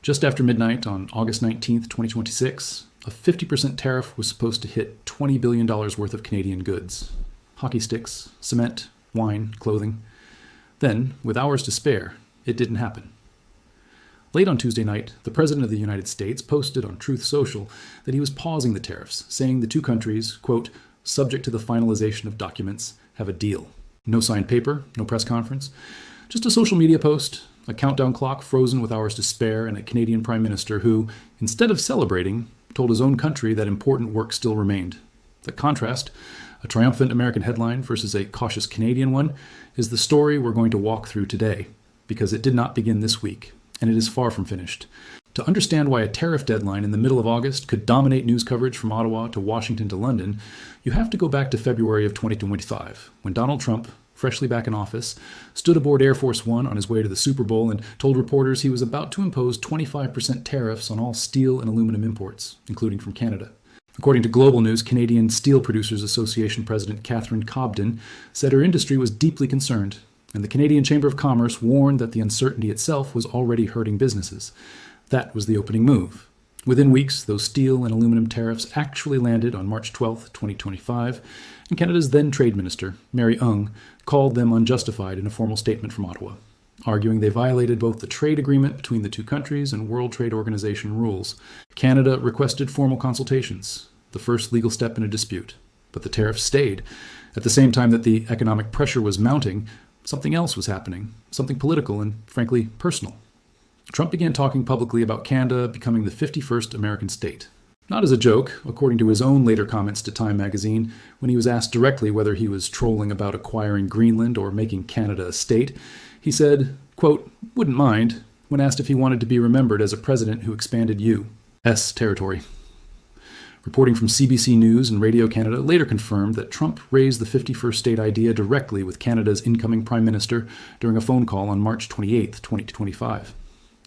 Just after midnight on August 19th, 2026, a 50% tariff was supposed to hit $20 billion worth of Canadian goods. Hockey sticks, cement, wine, clothing. Then, with hours to spare, it didn't happen. Late on Tuesday night, the President of the United States posted on Truth Social that he was pausing the tariffs, saying the two countries, quote, subject to the finalization of documents, have a deal. No signed paper, no press conference, just a social media post, a countdown clock frozen with hours to spare, and a Canadian Prime Minister who, instead of celebrating, told his own country that important work still remained. The contrast, a triumphant American headline versus a cautious Canadian one, is the story we're going to walk through today, because it did not begin this week, and it is far from finished. To understand why a tariff deadline in the middle of August could dominate news coverage from Ottawa to Washington to London, you have to go back to February of 2025, when Donald Trump, freshly back in office, stood aboard Air Force One on his way to the Super Bowl and told reporters he was about to impose 25% tariffs on all steel and aluminum imports, including from Canada. According to Global News, Canadian Steel Producers Association President Catherine Cobden said her industry was deeply concerned, and the Canadian Chamber of Commerce warned that the uncertainty itself was already hurting businesses. That was the opening move. Within weeks, those steel and aluminum tariffs actually landed on March 12, 2025, and Canada's then Trade Minister, Mary Ung, called them unjustified in a formal statement from Ottawa, arguing they violated both the trade agreement between the two countries and World Trade Organization rules. Canada requested formal consultations, the first legal step in a dispute, but the tariffs stayed. At the same time that the economic pressure was mounting, something else was happening, something political and, frankly, personal. Trump began talking publicly about Canada becoming the 51st American state. Not as a joke, according to his own later comments to Time magazine, when he was asked directly whether he was trolling about acquiring Greenland or making Canada a state, he said, quote, wouldn't mind, when asked if he wanted to be remembered as a president who expanded U.S. territory. Reporting from CBC News and Radio Canada later confirmed that Trump raised the 51st state idea directly with Canada's incoming Prime Minister during a phone call on March 28, 2025.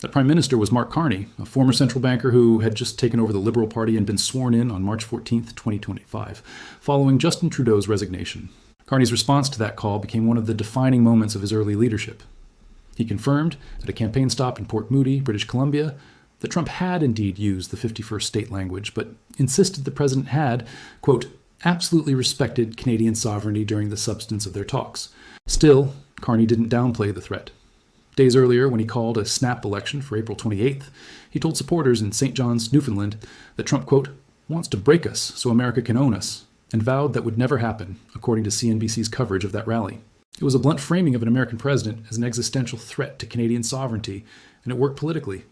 That Prime Minister was Mark Carney, a former central banker who had just taken over the Liberal Party and been sworn in on March 14, 2025, following Justin Trudeau's resignation. Carney's response to that call became one of the defining moments of his early leadership. He confirmed, at a campaign stop in Port Moody, British Columbia, that Trump had indeed used the 51st state language, but insisted the president had, quote, absolutely respected Canadian sovereignty during the substance of their talks. Still, Carney didn't downplay the threat. Days earlier, when he called a snap election for April 28th, he told supporters in St. John's, Newfoundland, that Trump, quote, wants to break us so America can own us, and vowed that would never happen, according to CNBC's coverage of that rally. It was a blunt framing of an American president as an existential threat to Canadian sovereignty, and it worked politically.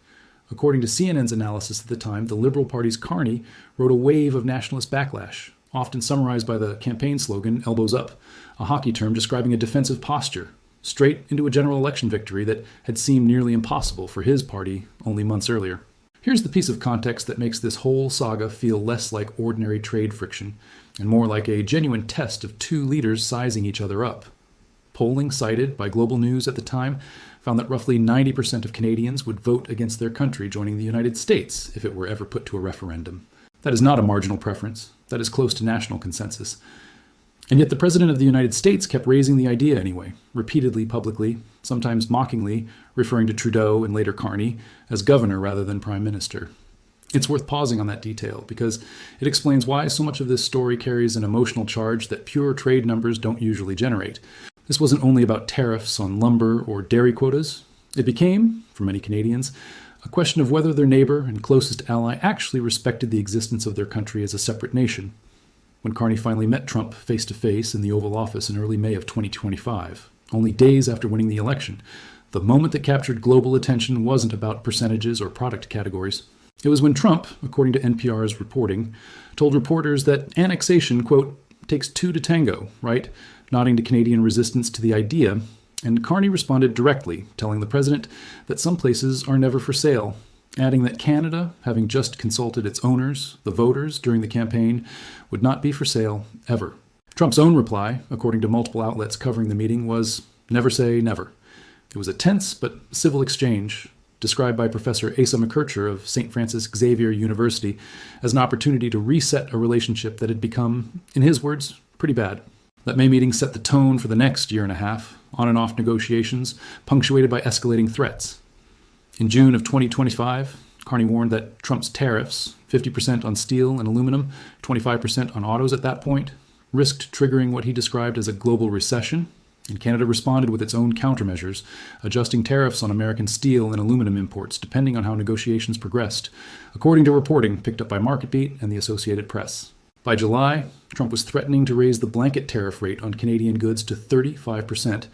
According to CNN's analysis at the time, the Liberal Party's Carney rode a wave of nationalist backlash, often summarized by the campaign slogan, elbows up, a hockey term describing a defensive posture, straight into a general election victory that had seemed nearly impossible for his party only months earlier. Here's the piece of context that makes this whole saga feel less like ordinary trade friction and more like a genuine test of two leaders sizing each other up. Polling cited by Global News at the time found that roughly 90% of Canadians would vote against their country joining the United States if it were ever put to a referendum. That is not a marginal preference. That is close to national consensus. And yet the President of the United States kept raising the idea anyway, repeatedly publicly, sometimes mockingly, referring to Trudeau and later Carney as governor rather than prime minister. It's worth pausing on that detail because it explains why so much of this story carries an emotional charge that pure trade numbers don't usually generate. This wasn't only about tariffs on lumber or dairy quotas. It became, for many Canadians, a question of whether their neighbor and closest ally actually respected the existence of their country as a separate nation. When Carney finally met Trump face-to-face in the Oval Office in early May of 2025, only days after winning the election, the moment that captured global attention wasn't about percentages or product categories. It was when Trump, according to NPR's reporting, told reporters that annexation, quote, takes two to tango, right? Nodding to Canadian resistance to the idea, and Carney responded directly, telling the president that some places are never for sale, adding that Canada, having just consulted its owners, the voters, during the campaign, would not be for sale ever. Trump's own reply, according to multiple outlets covering the meeting, was never say never. It was a tense but civil exchange, described by Professor Asa McKercher of St. Francis Xavier University as an opportunity to reset a relationship that had become, in his words, pretty bad. That May meeting set the tone for the next year and a half, on and off negotiations, punctuated by escalating threats. In June of 2025, Carney warned that Trump's tariffs, 50% on steel and aluminum, 25% on autos at that point, risked triggering what he described as a global recession, and Canada responded with its own countermeasures, adjusting tariffs on American steel and aluminum imports depending on how negotiations progressed, according to reporting picked up by MarketBeat and the Associated Press. By July, Trump was threatening to raise the blanket tariff rate on Canadian goods to 35%,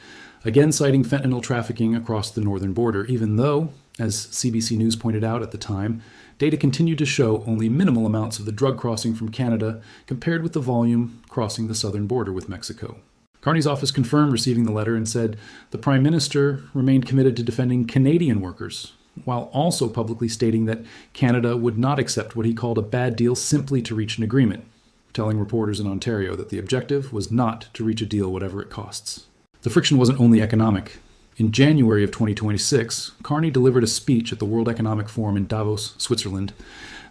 again citing fentanyl trafficking across the northern border, even though, as CBC News pointed out at the time, data continued to show only minimal amounts of the drug crossing from Canada compared with the volume crossing the southern border with Mexico. Carney's office confirmed receiving the letter and said the Prime Minister remained committed to defending Canadian workers, while also publicly stating that Canada would not accept what he called a bad deal simply to reach an agreement, telling reporters in Ontario that the objective was not to reach a deal whatever it costs. The friction wasn't only economic. In January of 2026, Carney delivered a speech at the World Economic Forum in Davos, Switzerland,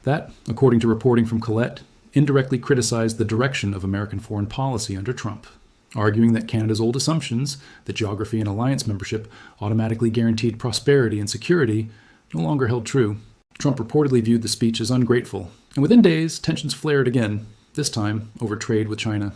that, according to reporting from Colette, indirectly criticized the direction of American foreign policy under Trump, arguing that Canada's old assumptions that geography and alliance membership automatically guaranteed prosperity and security no longer held true. Trump reportedly viewed the speech as ungrateful, and within days, tensions flared again, this time over trade with China.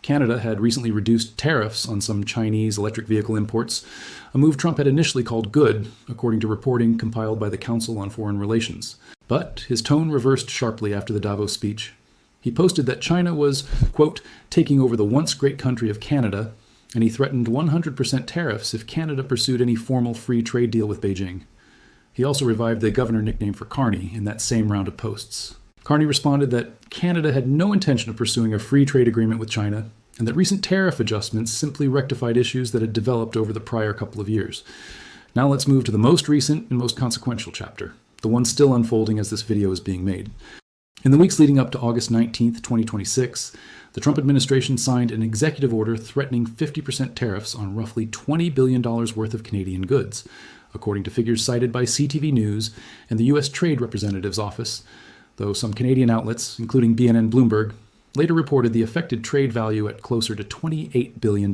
Canada had recently reduced tariffs on some Chinese electric vehicle imports, a move Trump had initially called good, according to reporting compiled by the Council on Foreign Relations. But his tone reversed sharply after the Davos speech. He posted that China was, quote, taking over the once great country of Canada, and he threatened 100% tariffs if Canada pursued any formal free trade deal with Beijing. He also revived the governor nickname for Carney in that same round of posts. Carney responded that Canada had no intention of pursuing a free trade agreement with China, and that recent tariff adjustments simply rectified issues that had developed over the prior couple of years. Now let's move to the most recent and most consequential chapter, the one still unfolding as this video is being made. In the weeks leading up to August 19, 2026, the Trump administration signed an executive order threatening 50% tariffs on roughly $20 billion worth of Canadian goods, according to figures cited by CTV News and the U.S. Trade Representative's Office, though some Canadian outlets, including BNN Bloomberg, later reported the affected trade value at closer to $28 billion.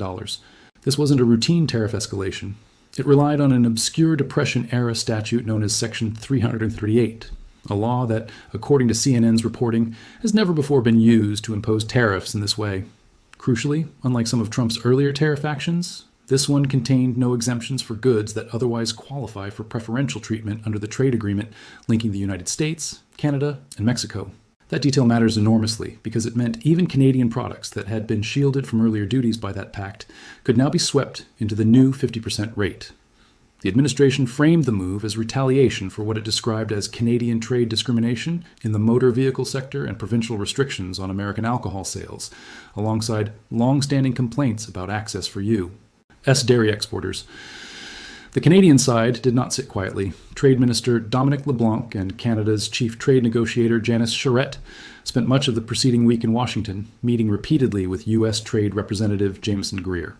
This wasn't a routine tariff escalation. It relied on an obscure Depression-era statute known as Section 338, a law that, according to CNN's reporting, has never before been used to impose tariffs in this way. Crucially, unlike some of Trump's earlier tariff actions, this one contained no exemptions for goods that otherwise qualify for preferential treatment under the trade agreement linking the United States, Canada, and Mexico. That detail matters enormously because it meant even Canadian products that had been shielded from earlier duties by that pact could now be swept into the new 50% rate. The administration framed the move as retaliation for what it described as Canadian trade discrimination in the motor vehicle sector and provincial restrictions on American alcohol sales, alongside long-standing complaints about access for you, dairy exporters. The Canadian side did not sit quietly. Trade Minister Dominic LeBlanc and Canada's chief trade negotiator Janice Charette spent much of the preceding week in Washington, meeting repeatedly with U.S. Trade Representative Jameson Greer.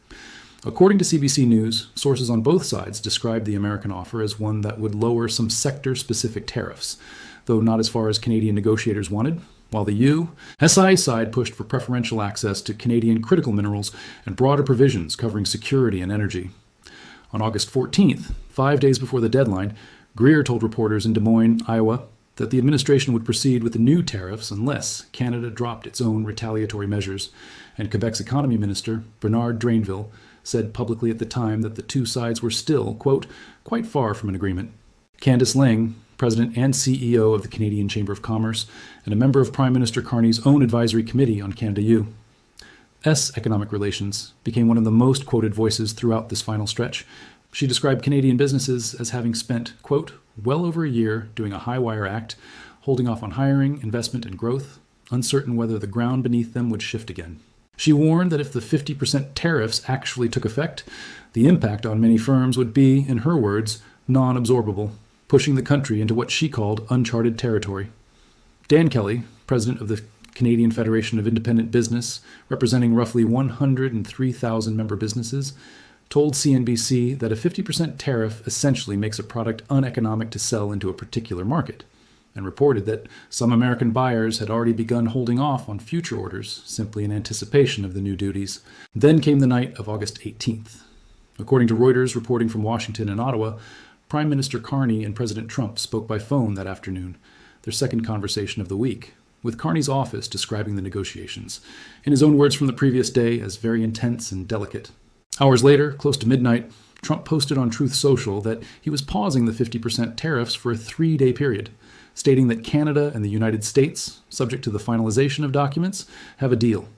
According to CBC News, sources on both sides described the American offer as one that would lower some sector-specific tariffs, though not as far as Canadian negotiators wanted, while the SI side pushed for preferential access to Canadian critical minerals and broader provisions covering security and energy. On August 14th, 5 days before the deadline, Greer told reporters in Des Moines, Iowa, that the administration would proceed with the new tariffs unless Canada dropped its own retaliatory measures, and Quebec's economy minister, Bernard Drainville, said publicly at the time that the two sides were still, quote, quite far from an agreement. Candice Lang, president and CEO of the Canadian Chamber of Commerce, and a member of Prime Minister Carney's own advisory committee on Canada-U.S. economic relations, became one of the most quoted voices throughout this final stretch. She described Canadian businesses as having spent, quote, well over a year doing a high-wire act, holding off on hiring, investment, and growth, uncertain whether the ground beneath them would shift again. She warned that if the 50% tariffs actually took effect, the impact on many firms would be, in her words, non-absorbable, pushing the country into what she called uncharted territory. Dan Kelly, president of the Canadian Federation of Independent Business, representing roughly 103,000 member businesses, told CNBC that a 50% tariff essentially makes a product uneconomic to sell into a particular market, and reported that some American buyers had already begun holding off on future orders simply in anticipation of the new duties. Then came the night of August 18th. According to Reuters reporting from Washington and Ottawa, Prime Minister Carney and President Trump spoke by phone that afternoon, their second conversation of the week, with Carney's office describing the negotiations, in his own words from the previous day, as very intense and delicate. Hours later, close to midnight, Trump posted on Truth Social that he was pausing the 50% tariffs for a 3-day period, stating that Canada and the United States, subject to the finalization of documents, have a deal.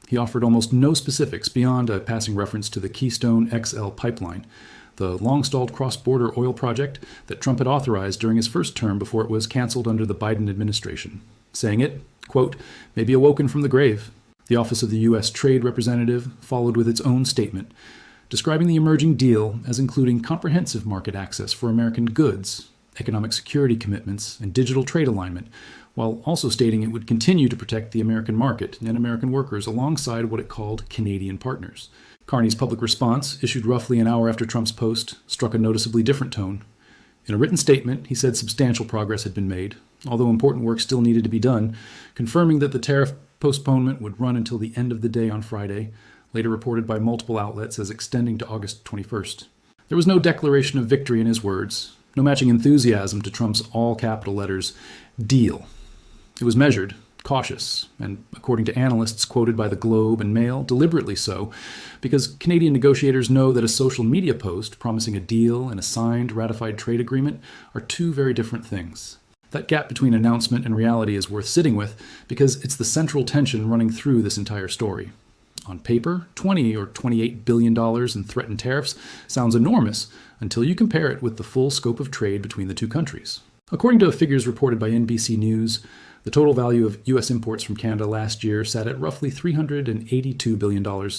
He offered almost no specifics beyond a passing reference to the Keystone XL pipeline, the long-stalled cross-border oil project that Trump had authorized during his first term before it was canceled under the Biden administration, saying it, quote, may be awoken from the grave. The Office of the U.S. Trade Representative followed with its own statement, describing the emerging deal as including comprehensive market access for American goods, economic security commitments, and digital trade alignment, while also stating it would continue to protect the American market and American workers alongside what it called Canadian partners. Carney's public response, issued roughly an hour after Trump's post, struck a noticeably different tone. In a written statement, he said substantial progress had been made, although important work still needed to be done, confirming that the tariff postponement would run until the end of the day on Friday, later reported by multiple outlets as extending to August 21st. There was no declaration of victory in his words, no matching enthusiasm to Trump's all-capital letters, deal. It was measured, cautious, and, according to analysts quoted by the Globe and Mail, deliberately so, because Canadian negotiators know that a social media post promising a deal and a signed, ratified trade agreement are two very different things. That gap between announcement and reality is worth sitting with because it's the central tension running through this entire story. On paper, $20 or $28 billion in threatened tariffs sounds enormous until you compare it with the full scope of trade between the two countries. According to figures reported by NBC News, the total value of U.S. imports from Canada last year sat at roughly $382 billion,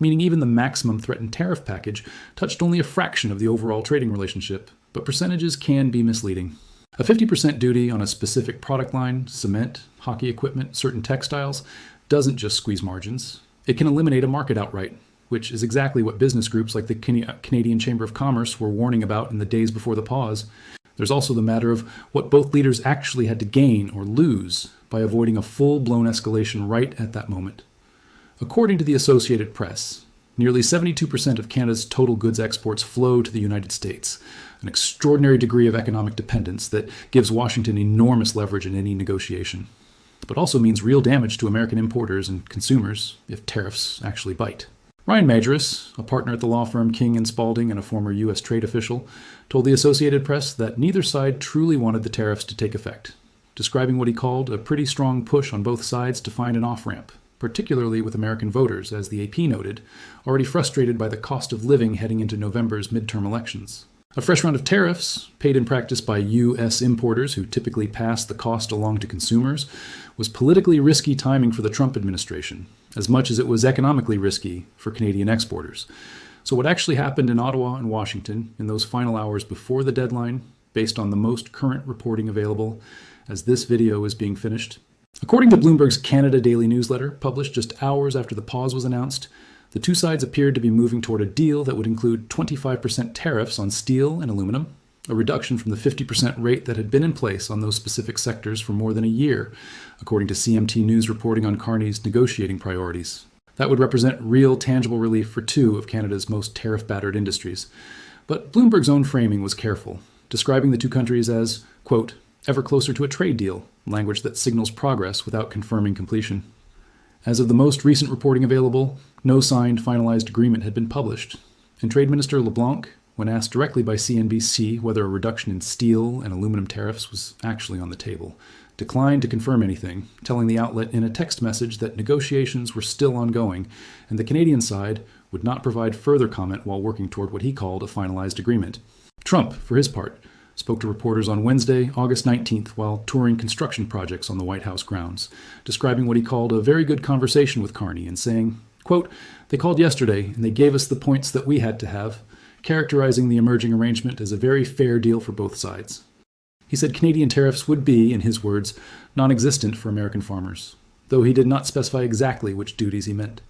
meaning even the maximum threatened tariff package touched only a fraction of the overall trading relationship, but percentages can be misleading. A 50% duty on a specific product line, cement, hockey equipment, certain textiles, doesn't just squeeze margins. It can eliminate a market outright, which is exactly what business groups like the Canadian Chamber of Commerce were warning about in the days before the pause. There's also the matter of what both leaders actually had to gain or lose by avoiding a full-blown escalation right at that moment. According to the Associated Press, nearly 72% of Canada's total goods exports flow to the United States, an extraordinary degree of economic dependence that gives Washington enormous leverage in any negotiation, but also means real damage to American importers and consumers if tariffs actually bite. Ryan Majoris, a partner at the law firm King & Spalding and a former U.S. trade official, told the Associated Press that neither side truly wanted the tariffs to take effect, describing what he called a pretty strong push on both sides to find an off-ramp, particularly with American voters, as the AP noted, already frustrated by the cost of living heading into November's midterm elections. A fresh round of tariffs, paid in practice by U.S. importers who typically pass the cost along to consumers, was politically risky timing for the Trump administration, as much as it was economically risky for Canadian exporters. So what actually happened in Ottawa and Washington in those final hours before the deadline, based on the most current reporting available as this video is being finished? According to Bloomberg's Canada Daily newsletter, published just hours after the pause was announced, the two sides appeared to be moving toward a deal that would include 25% tariffs on steel and aluminum, a reduction from the 50% rate that had been in place on those specific sectors for more than a year, according to CMT News reporting on Carney's negotiating priorities. That would represent real, tangible relief for two of Canada's most tariff-battered industries. But Bloomberg's own framing was careful, describing the two countries as, quote, ever closer to a trade deal, language that signals progress without confirming completion. As of the most recent reporting available, no signed, finalized agreement had been published, and Trade Minister LeBlanc, when asked directly by CNBC whether a reduction in steel and aluminum tariffs was actually on the table, declined to confirm anything, telling the outlet in a text message that negotiations were still ongoing, and the Canadian side would not provide further comment while working toward what he called a finalized agreement. Trump, for his part, spoke to reporters on Wednesday, August 19th, while touring construction projects on the White House grounds, describing what he called a very good conversation with Carney and saying, quote, they called yesterday and they gave us the points that we had to have, characterizing the emerging arrangement as a very fair deal for both sides. He said Canadian tariffs would be, in his words, non-existent for American farmers, though he did not specify exactly which duties he meant.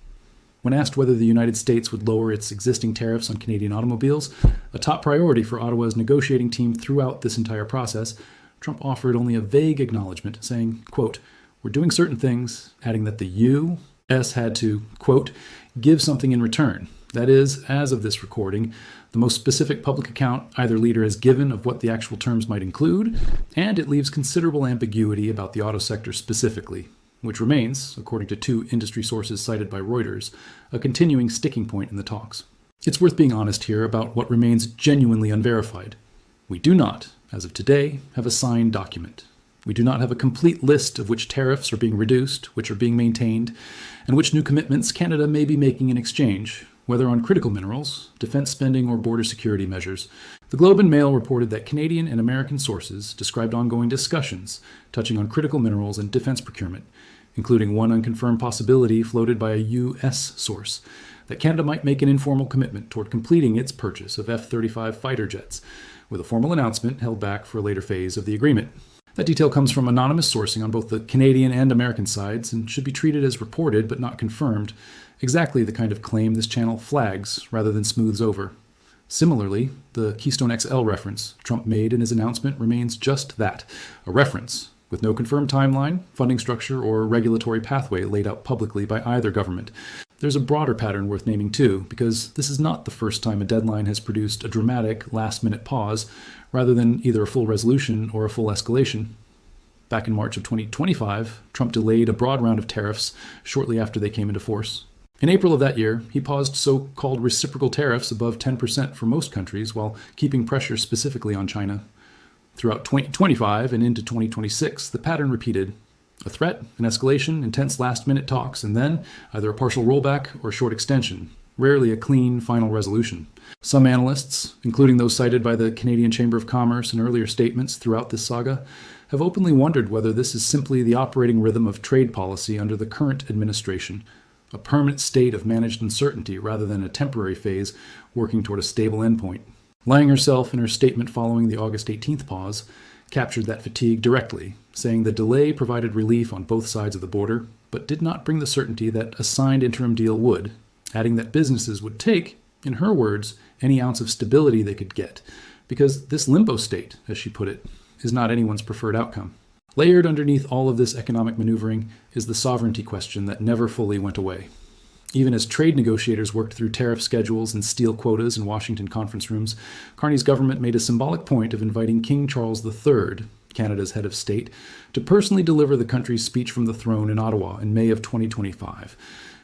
When asked whether the United States would lower its existing tariffs on Canadian automobiles, a top priority for Ottawa's negotiating team throughout this entire process, Trump offered only a vague acknowledgement, saying, quote, we're doing certain things, adding that the U.S. had to, quote, give something in return, That is, as of this recording, the most specific public account either leader has given of what the actual terms might include, and it leaves considerable ambiguity about the auto sector specifically, which remains, according to 2 industry sources cited by Reuters, a continuing sticking point in the talks. It's worth being honest here about what remains genuinely unverified. We do not, as of today, have a signed document. We do not have a complete list of which tariffs are being reduced, which are being maintained, and which new commitments Canada may be making in exchange, whether on critical minerals, defense spending, or border security measures. The Globe and Mail reported that Canadian and American sources described ongoing discussions touching on critical minerals and defense procurement, including one unconfirmed possibility floated by a U.S. source that Canada might make an informal commitment toward completing its purchase of F-35 fighter jets, with a formal announcement held back for a later phase of the agreement. That detail comes from anonymous sourcing on both the Canadian and American sides and should be treated as reported but not confirmed, exactly the kind of claim this channel flags rather than smooths over. Similarly, the Keystone XL reference Trump made in his announcement remains just that, a reference, with no confirmed timeline, funding structure, or regulatory pathway laid out publicly by either government. There's a broader pattern worth naming too, because this is not the first time a deadline has produced a dramatic last-minute pause, rather than either a full resolution or a full escalation. Back in March of 2025, Trump delayed a broad round of tariffs shortly after they came into force. In April of that year, he paused so-called reciprocal tariffs above 10% for most countries while keeping pressure specifically on China. Throughout 2025 and into 2026, the pattern repeated. A threat, an escalation, intense last-minute talks, and then either a partial rollback or a short extension, rarely a clean final resolution. Some analysts, including those cited by the Canadian Chamber of Commerce in earlier statements throughout this saga, have openly wondered whether this is simply the operating rhythm of trade policy under the current administration, a permanent state of managed uncertainty rather than a temporary phase working toward a stable endpoint. Lang herself, in her statement following the August 18th pause, captured that fatigue directly, saying the delay provided relief on both sides of the border, but did not bring the certainty that a signed interim deal would, adding that businesses would take, in her words, any ounce of stability they could get, because this limbo state, as she put it, is not anyone's preferred outcome. Layered underneath all of this economic maneuvering is the sovereignty question that never fully went away. Even as trade negotiators worked through tariff schedules and steel quotas in Washington conference rooms, Carney's government made a symbolic point of inviting King Charles III, Canada's head of state, to personally deliver the country's speech from the throne in Ottawa in May of 2025,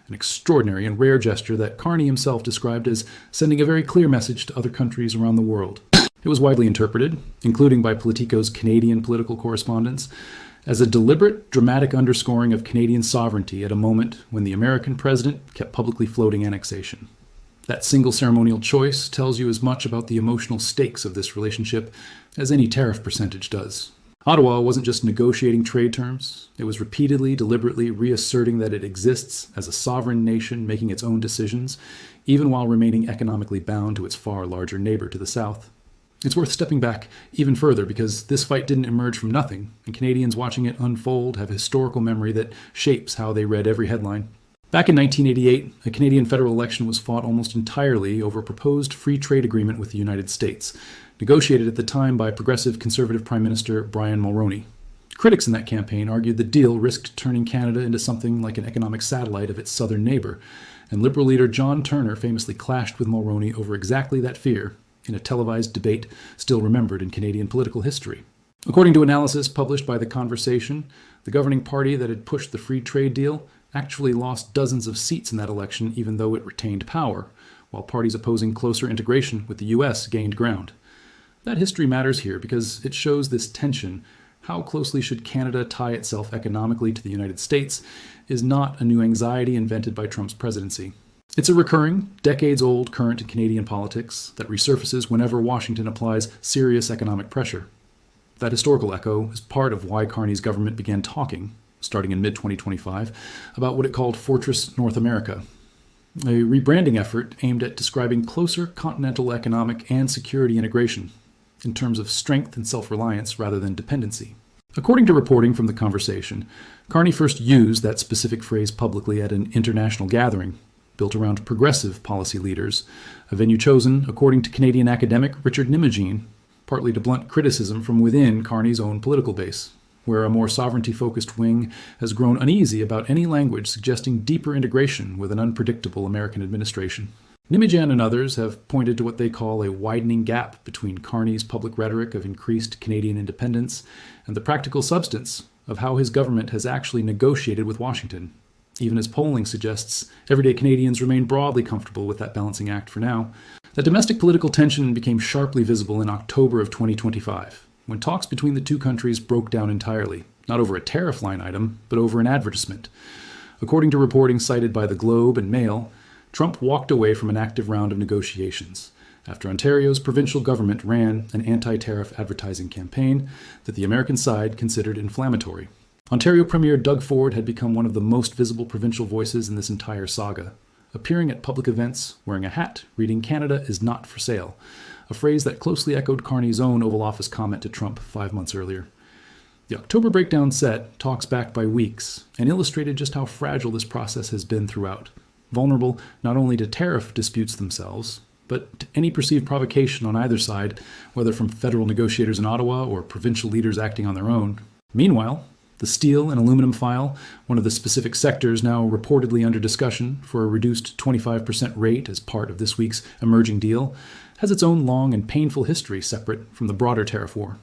an extraordinary and rare gesture that Carney himself described as sending a very clear message to other countries around the world. It was widely interpreted, including by Politico's Canadian political correspondents, as a deliberate, dramatic underscoring of Canadian sovereignty at a moment when the American president kept publicly floating annexation. That single ceremonial choice tells you as much about the emotional stakes of this relationship as any tariff percentage does. Ottawa wasn't just negotiating trade terms, it was repeatedly, deliberately reasserting that it exists as a sovereign nation making its own decisions, even while remaining economically bound to its far larger neighbor to the south. It's worth stepping back even further because this fight didn't emerge from nothing, and Canadians watching it unfold have a historical memory that shapes how they read every headline. Back in 1988, a Canadian federal election was fought almost entirely over a proposed free trade agreement with the United States, negotiated at the time by progressive Conservative Prime Minister Brian Mulroney. Critics in that campaign argued the deal risked turning Canada into something like an economic satellite of its southern neighbor, and Liberal leader John Turner famously clashed with Mulroney over exactly that fear, in a televised debate still remembered in Canadian political history. According to analysis published by The Conversation, the governing party that had pushed the free trade deal actually lost dozens of seats in that election even though it retained power, while parties opposing closer integration with the U.S. gained ground. That history matters here because it shows this tension. How closely should Canada tie itself economically to the United States is not a new anxiety invented by Trump's presidency. It's a recurring, decades-old current in Canadian politics that resurfaces whenever Washington applies serious economic pressure. That historical echo is part of why Carney's government began talking, starting in mid-2025, about what it called Fortress North America, a rebranding effort aimed at describing closer continental economic and security integration in terms of strength and self-reliance rather than dependency. According to reporting from The Conversation, Carney first used that specific phrase publicly at an international gathering built around progressive policy leaders, a venue chosen, according to Canadian academic Richard Nimogene, partly to blunt criticism from within Carney's own political base, where a more sovereignty-focused wing has grown uneasy about any language suggesting deeper integration with an unpredictable American administration. Nimijan and others have pointed to what they call a widening gap between Carney's public rhetoric of increased Canadian independence and the practical substance of how his government has actually negotiated with Washington. Even as polling suggests, everyday Canadians remain broadly comfortable with that balancing act for now. That domestic political tension became sharply visible in October of 2025, when talks between the two countries broke down entirely, not over a tariff line item, but over an advertisement. According to reporting cited by the Globe and Mail, Trump walked away from an active round of negotiations after Ontario's provincial government ran an anti-tariff advertising campaign that the American side considered inflammatory. Ontario Premier Doug Ford had become one of the most visible provincial voices in this entire saga, appearing at public events wearing a hat reading "Canada is not for sale," a phrase that closely echoed Carney's own Oval Office comment to Trump 5 months earlier. The October breakdown set talks back by weeks and illustrated just how fragile this process has been throughout, vulnerable not only to tariff disputes themselves, but to any perceived provocation on either side, whether from federal negotiators in Ottawa or provincial leaders acting on their own. Meanwhile, the steel and aluminum file, one of the specific sectors now reportedly under discussion for a reduced 25% rate as part of this week's emerging deal, has its own long and painful history separate from the broader tariff war.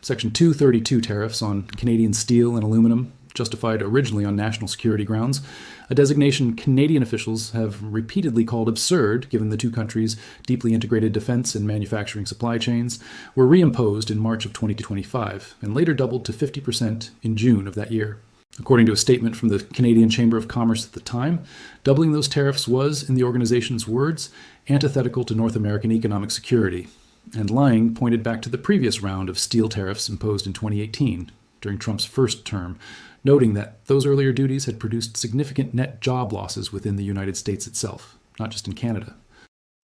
Section 232 tariffs on Canadian steel and aluminum, justified originally on national security grounds, a designation Canadian officials have repeatedly called absurd given the two countries' deeply integrated defense and manufacturing supply chains, were reimposed in March of 2025 and later doubled to 50% in June of that year. According to a statement from the Canadian Chamber of Commerce at the time, doubling those tariffs was, in the organization's words, antithetical to North American economic security, and lying pointed back to the previous round of steel tariffs imposed in 2018 during Trump's first term, noting that those earlier duties had produced significant net job losses within the United States itself, not just in Canada.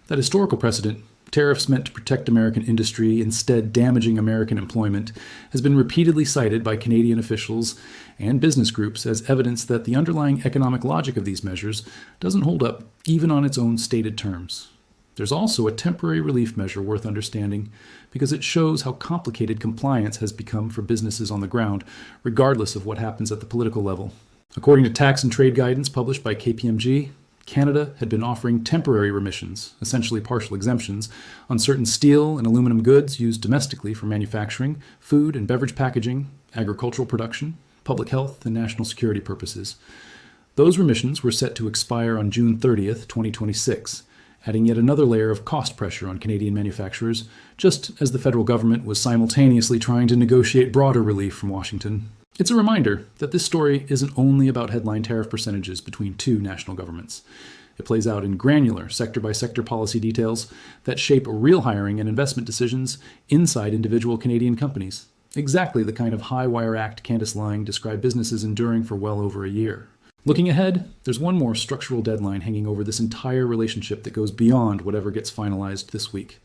That historical precedent, tariffs meant to protect American industry, instead damaging American employment, has been repeatedly cited by Canadian officials and business groups as evidence that the underlying economic logic of these measures doesn't hold up even on its own stated terms. There's also a temporary relief measure worth understanding because it shows how complicated compliance has become for businesses on the ground, regardless of what happens at the political level. According to tax and trade guidance published by KPMG, Canada had been offering temporary remissions, essentially partial exemptions, on certain steel and aluminum goods used domestically for manufacturing, food and beverage packaging, agricultural production, public health, and national security purposes. Those remissions were set to expire on June 30th, 2026, adding yet another layer of cost pressure on Canadian manufacturers, just as the federal government was simultaneously trying to negotiate broader relief from Washington. It's a reminder that this story isn't only about headline tariff percentages between two national governments. It plays out in granular, sector-by-sector policy details that shape real hiring and investment decisions inside individual Canadian companies. Exactly the kind of high-wire act Candice Lang described businesses enduring for well over a year. Looking ahead, there's one more structural deadline hanging over this entire relationship that goes beyond whatever gets finalized this week.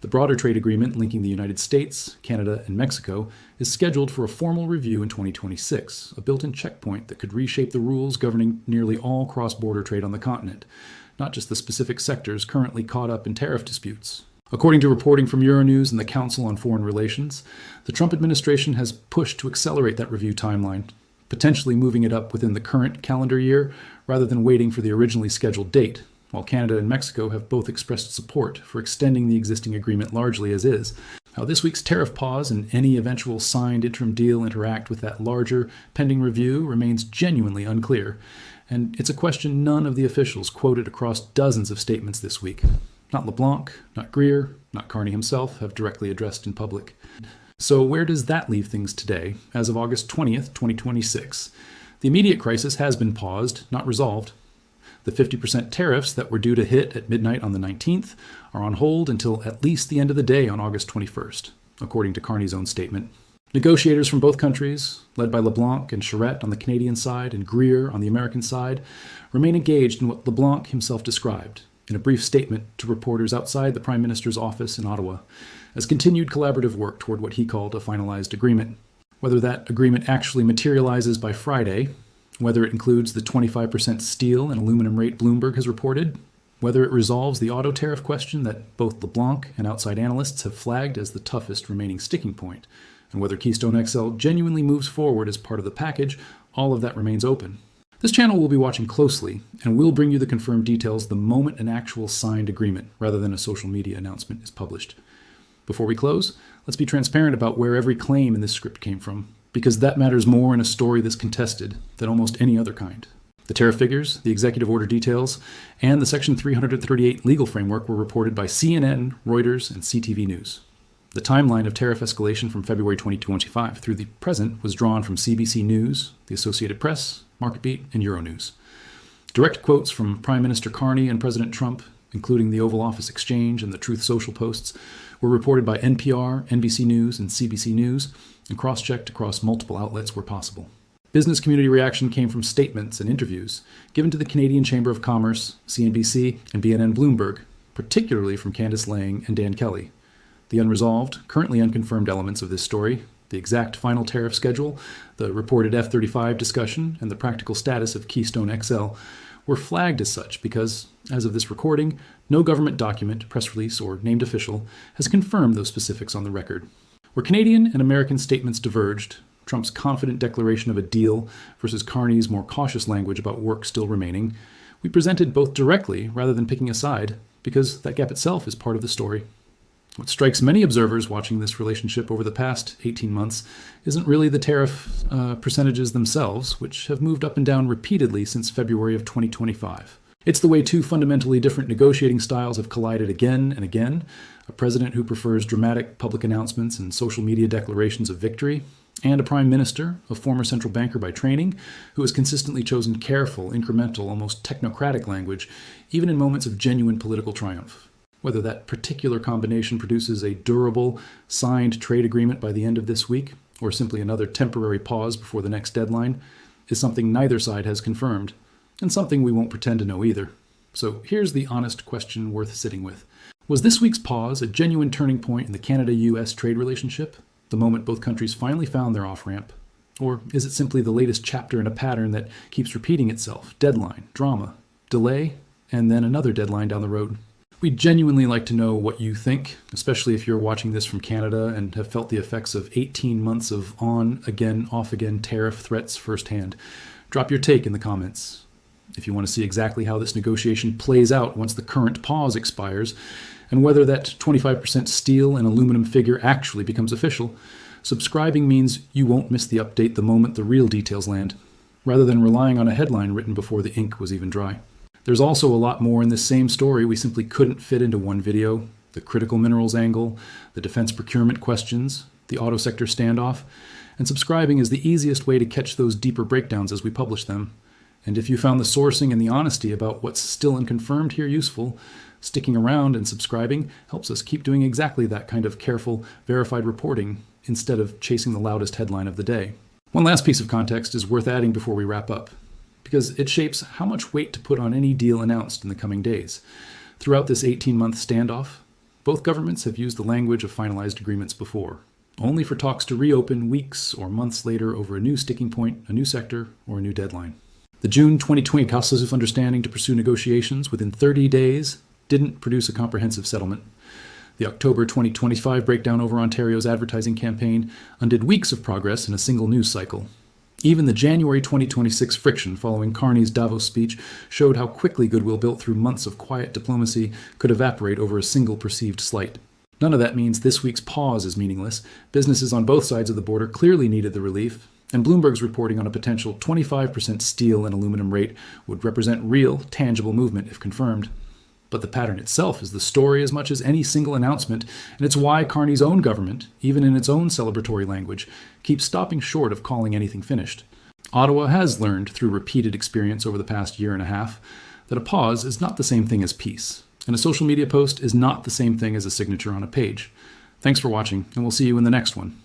The broader trade agreement linking the United States, Canada, and Mexico is scheduled for a formal review in 2026, a built-in checkpoint that could reshape the rules governing nearly all cross-border trade on the continent, not just the specific sectors currently caught up in tariff disputes. According to reporting from Euronews and the Council on Foreign Relations, the Trump administration has pushed to accelerate that review timeline, potentially moving it up within the current calendar year rather than waiting for the originally scheduled date, while Canada and Mexico have both expressed support for extending the existing agreement largely as is. How this week's tariff pause and any eventual signed interim deal interact with that larger pending review remains genuinely unclear, and it's a question none of the officials quoted across dozens of statements this week. Not LeBlanc, not Greer, not Carney himself have directly addressed in public. So where does that leave things today, as of August 20th, 2026? The immediate crisis has been paused, not resolved. The 50% tariffs that were due to hit at midnight on the 19th are on hold until at least the end of the day on August 21st, according to Carney's own statement. Negotiators from both countries, led by LeBlanc and Charette on the Canadian side and Greer on the American side, remain engaged in what LeBlanc himself described, in a brief statement to reporters outside the Prime Minister's office in Ottawa, as continued collaborative work toward what he called a finalized agreement. Whether that agreement actually materializes by Friday, whether it includes the 25% steel and aluminum rate Bloomberg has reported, whether it resolves the auto tariff question that both LeBlanc and outside analysts have flagged as the toughest remaining sticking point, and whether Keystone XL genuinely moves forward as part of the package, all of that remains open. This channel will be watching closely, and will bring you the confirmed details the moment an actual signed agreement, rather than a social media announcement, is published. Before we close, let's be transparent about where every claim in this script came from, because that matters more in a story this contested than almost any other kind. The tariff figures, the executive order details, and the Section 338 legal framework were reported by CNN, Reuters, and CTV News. The timeline of tariff escalation from February 2025 through the present was drawn from CBC News, the Associated Press, MarketBeat, and Euronews. Direct quotes from Prime Minister Carney and President Trump, including the Oval Office Exchange and the Truth Social posts, were reported by NPR, NBC News, and CBC News, and cross-checked across multiple outlets where possible. Business community reaction came from statements and interviews given to the Canadian Chamber of Commerce, CNBC, and BNN Bloomberg, particularly from Candice Lang and Dan Kelly. The unresolved, currently unconfirmed elements of this story, the exact final tariff schedule, the reported F-35 discussion, and the practical status of Keystone XL were flagged as such because, as of this recording, no government document, press release, or named official has confirmed those specifics on the record. Where Canadian and American statements diverged, Trump's confident declaration of a deal versus Carney's more cautious language about work still remaining, we presented both directly rather than picking a side, because that gap itself is part of the story. What strikes many observers watching this relationship over the past 18 months isn't really the tariff percentages themselves, which have moved up and down repeatedly since February of 2025. It's the way two fundamentally different negotiating styles have collided again and again, a president who prefers dramatic public announcements and social media declarations of victory, and a prime minister, a former central banker by training, who has consistently chosen careful, incremental, almost technocratic language, even in moments of genuine political triumph. Whether that particular combination produces a durable, signed trade agreement by the end of this week, or simply another temporary pause before the next deadline, is something neither side has confirmed, and something we won't pretend to know either. So here's the honest question worth sitting with. Was this week's pause a genuine turning point in the Canada-US trade relationship, the moment both countries finally found their off-ramp? Or is it simply the latest chapter in a pattern that keeps repeating itself? Deadline, drama, delay, and then another deadline down the road. We'd genuinely like to know what you think, especially if you're watching this from Canada and have felt the effects of 18 months of on-again, off-again tariff threats firsthand. Drop your take in the comments. If you want to see exactly how this negotiation plays out once the current pause expires, and whether that 25% steel and aluminum figure actually becomes official, subscribing means you won't miss the update the moment the real details land, rather than relying on a headline written before the ink was even dry. There's also a lot more in this same story we simply couldn't fit into one video: the critical minerals angle, the defense procurement questions, the auto sector standoff, and subscribing is the easiest way to catch those deeper breakdowns as we publish them. And if you found the sourcing and the honesty about what's still unconfirmed here useful, sticking around and subscribing helps us keep doing exactly that kind of careful, verified reporting instead of chasing the loudest headline of the day. One last piece of context is worth adding before we wrap up, because it shapes how much weight to put on any deal announced in the coming days. Throughout this 18-month standoff, both governments have used the language of finalized agreements before, only for talks to reopen weeks or months later over a new sticking point, a new sector, or a new deadline. The June 2020 Consultative Understanding to pursue negotiations within 30 days didn't produce a comprehensive settlement. The October 2025 breakdown over Ontario's advertising campaign undid weeks of progress in a single news cycle. Even the January 2026 friction following Carney's Davos speech showed how quickly goodwill built through months of quiet diplomacy could evaporate over a single perceived slight. None of that means this week's pause is meaningless. Businesses on both sides of the border clearly needed the relief, and Bloomberg's reporting on a potential 25% steel and aluminum rate would represent real, tangible movement if confirmed. But the pattern itself is the story as much as any single announcement, and it's why Carney's own government, even in its own celebratory language, keeps stopping short of calling anything finished. Ottawa has learned through repeated experience over the past year and a half that a pause is not the same thing as peace, and a social media post is not the same thing as a signature on a page. Thanks for watching, and we'll see you in the next one.